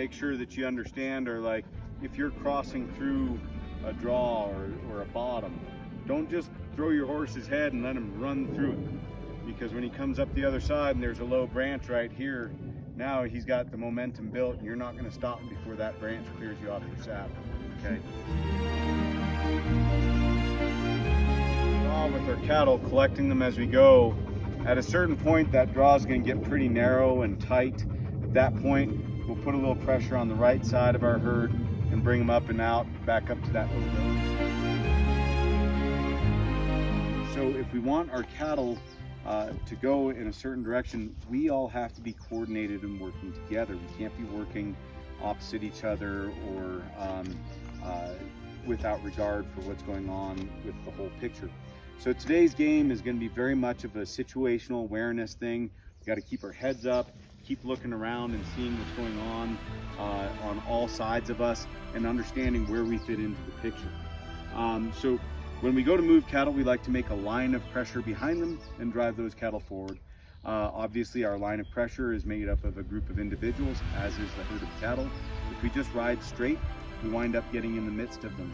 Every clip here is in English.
make sure that you understand are like, if you're crossing through a draw or a bottom, don't just throw your horse's head and let him run through it. Because when he comes up the other side and there's a low branch right here, now he's got the momentum built and you're not going to stop him before that branch clears you off your saddle. Okay? With our cattle, collecting them as we go, at a certain point that draw is going to get pretty narrow and tight. At that point, we'll put a little pressure on the right side of our herd and bring them up and out, back up to that little road. So if we want our cattle to go in a certain direction, we all have to be coordinated and working together. We can't be working opposite each other or without regard for what's going on with the whole picture. So today's game is going to be very much of a situational awareness thing. We got to keep our heads up, keep looking around and seeing what's going on all sides of us and understanding where we fit into the picture. So when we go to move cattle, we like to make a line of pressure behind them and drive those cattle forward. Obviously, our line of pressure is made up of a group of individuals, as is the herd of cattle. If we just ride straight, we wind up getting in the midst of them.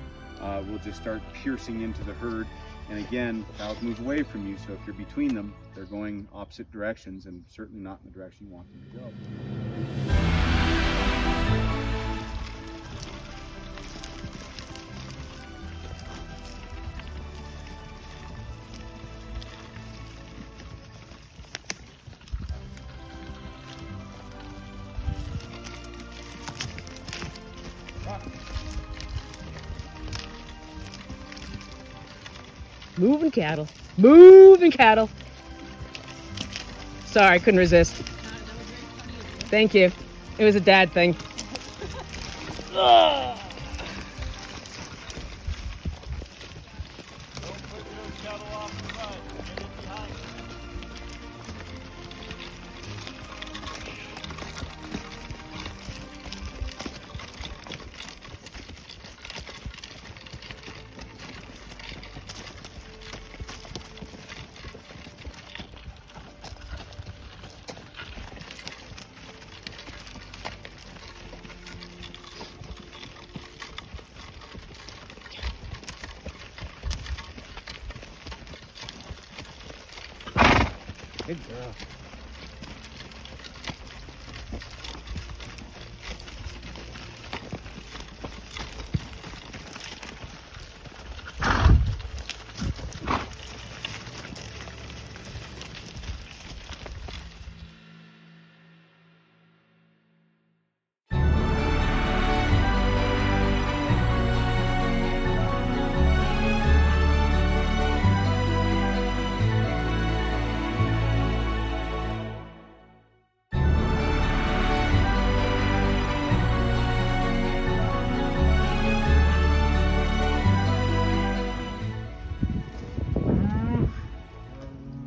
We'll just start piercing into the herd. And again, cows move away from you, so if you're between them, they're going opposite directions and certainly not in the direction you want them to go. Moving cattle. Moving cattle. Sorry, I couldn't resist. Thank you. It was a dad thing. Good girl.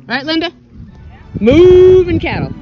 All right, Linda? Moving cattle.